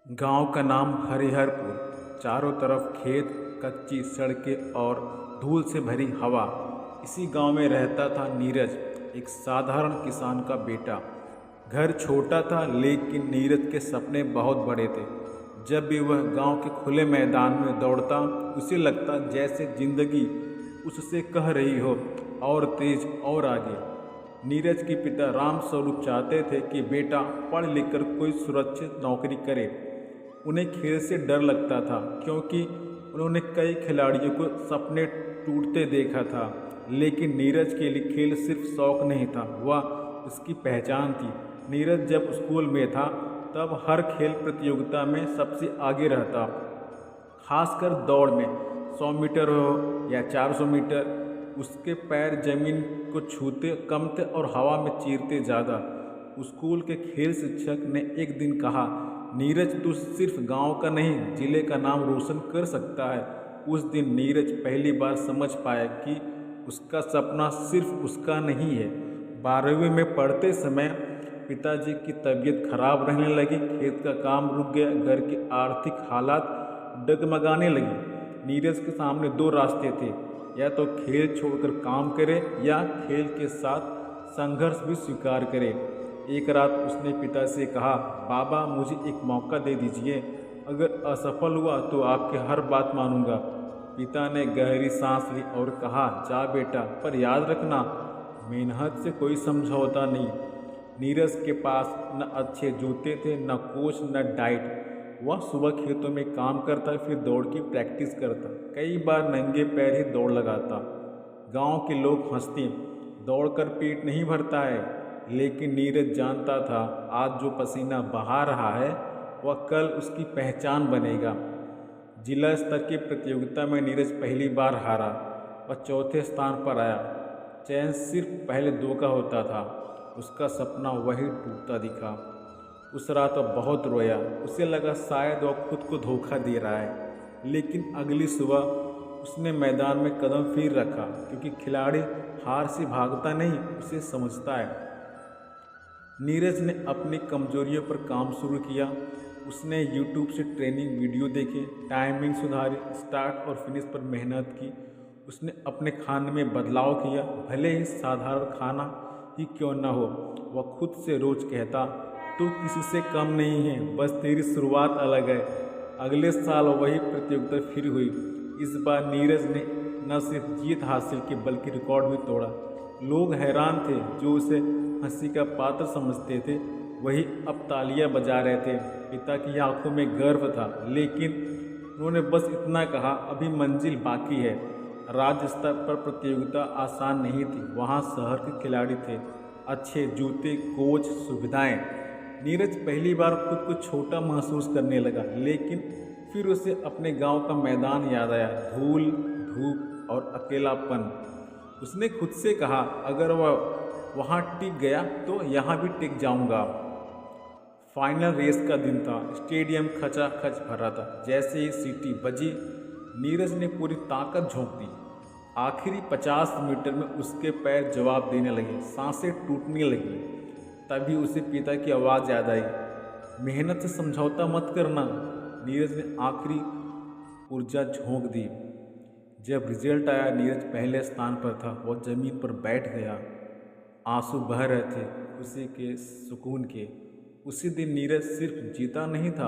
गांव का नाम हरिहरपुर। चारों तरफ खेत, कच्ची सड़कें और धूल से भरी हवा। इसी गांव में रहता था नीरज, एक साधारण किसान का बेटा। घर छोटा था लेकिन नीरज के सपने बहुत बड़े थे। जब भी वह गांव के खुले मैदान में दौड़ता, उसे लगता जैसे जिंदगी उससे कह रही हो, और तेज और आगे। नीरज के पिता राम स्वरूप चाहते थे कि बेटा पढ़ लिख कर कोई सुरक्षित नौकरी करे। उन्हें खेल से डर लगता था क्योंकि उन्होंने कई खिलाड़ियों को सपने टूटते देखा था। लेकिन नीरज के लिए खेल सिर्फ शौक नहीं था, वह उसकी पहचान थी। नीरज जब स्कूल में था तब हर खेल प्रतियोगिता में सबसे आगे रहता, खासकर दौड़ में। 100 मीटर हो या 400 मीटर, उसके पैर जमीन को छूते कम थे और हवा में चीरते ज़्यादा। स्कूल के खेल शिक्षक ने एक दिन कहा, नीरज तू सिर्फ गांव का नहीं, जिले का नाम रोशन कर सकता है। उस दिन नीरज पहली बार समझ पाया कि उसका सपना सिर्फ उसका नहीं है। 12वीं में पढ़ते समय पिताजी की तबीयत खराब रहने लगी, खेत का काम रुक गया, घर की आर्थिक हालात डगमगाने लगी। नीरज के सामने दो रास्ते थे, या तो खेल छोड़कर काम करे या खेल के साथ संघर्ष भी स्वीकार करे। एक रात उसने पिता से कहा, बाबा मुझे एक मौका दे दीजिए, अगर असफल हुआ तो आपकी हर बात मानूंगा। पिता ने गहरी सांस ली और कहा, जा बेटा, पर याद रखना मेहनत से कोई समझौता नहीं। नीरज के पास न अच्छे जूते थे, न कोच, न डाइट। वह सुबह खेतों में काम करता, फिर दौड़ की प्रैक्टिस करता, कई बार नंगे पैर ही दौड़ लगाता। गांव के लोग हंसते, दौड़कर पेट नहीं भरता है। लेकिन नीरज जानता था, आज जो पसीना बहा रहा है वह कल उसकी पहचान बनेगा। जिला स्तर की प्रतियोगिता में नीरज पहली बार हारा। वह चौथे स्थान पर आया। चयन सिर्फ पहले दो का होता था। उसका सपना वही टूटता दिखा। उस रात वह बहुत रोया। उसे लगा शायद वह खुद को धोखा दे रहा है। लेकिन अगली सुबह उसने मैदान में कदम फिर रखा, क्योंकि खिलाड़ी हार से भागता नहीं, उसे समझता है। नीरज ने अपनी कमजोरियों पर काम शुरू किया। उसने यूट्यूब से ट्रेनिंग वीडियो देखे, टाइमिंग सुधारी, स्टार्ट और फिनिश पर मेहनत की। उसने अपने खाने में बदलाव किया, भले ही साधारण खाना ही क्यों न हो। वह खुद से रोज कहता, तू किसी से कम नहीं है, बस तेरी शुरुआत अलग है। अगले साल वही प्रतियोगिता फिर हुई। इस बार नीरज ने न सिर्फ जीत हासिल की बल्कि रिकॉर्ड भी तोड़ा। लोग हैरान थे, जो उसे हंसी का पात्र समझते थे वही अब तालियां बजा रहे थे। पिता की आंखों में गर्व था, लेकिन उन्होंने बस इतना कहा, अभी मंजिल बाकी है। राज्य स्तर पर प्रतियोगिता आसान नहीं थी। वहाँ शहर के खिलाड़ी थे, अच्छे जूते, कोच, सुविधाएं। नीरज पहली बार खुद को छोटा महसूस करने लगा, लेकिन फिर उसे अपने गांव का मैदान याद आया, धूल, धूप और अकेलापन। उसने खुद से कहा, अगर वह वहाँ टिक गया तो यहाँ भी टिक जाऊँगा। फाइनल रेस का दिन था। स्टेडियम खचाखच भरा था। जैसे ही सीटी बजी, नीरज ने पूरी ताकत झोंक दी। आखिरी 50 मीटर में उसके पैर जवाब देने लगे, सांसें टूटने लगी। तभी उसे पिता की आवाज़ याद आई, मेहनत से समझौता मत करना। नीरज ने आखिरी ऊर्जा झोंक दी। जब रिजल्ट आया, नीरज पहले स्थान पर था। वह जमीन पर बैठ गया, आंसू बह रहे थे, खुशी के, सुकून के। उसी दिन नीरज सिर्फ जीता नहीं था,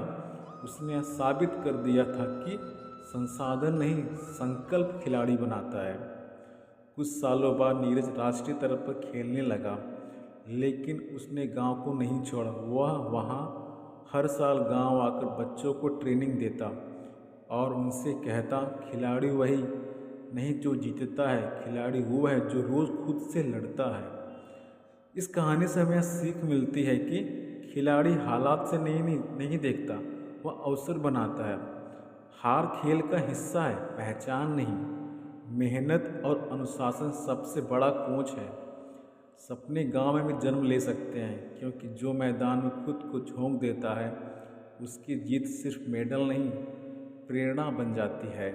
उसने साबित कर दिया था कि संसाधन नहीं, संकल्प खिलाड़ी बनाता है। कुछ सालों बाद नीरज राष्ट्रीय स्तर पर खेलने लगा, लेकिन उसने गांव को नहीं छोड़ा। वह वहां हर साल गांव आकर बच्चों को ट्रेनिंग देता और उनसे कहता, खिलाड़ी वही नहीं जो जीतता है, खिलाड़ी वो है जो रोज़ खुद से लड़ता है। इस कहानी से हमें सीख मिलती है कि खिलाड़ी हालात से नहीं देखता, वह अवसर बनाता है। हार खेल का हिस्सा है, पहचान नहीं। मेहनत और अनुशासन सबसे बड़ा कोच है। सपने गांव में भी जन्म ले सकते हैं, क्योंकि जो मैदान में खुद को झोंक देता है, उसकी जीत सिर्फ मेडल नहीं, प्रेरणा बन जाती है।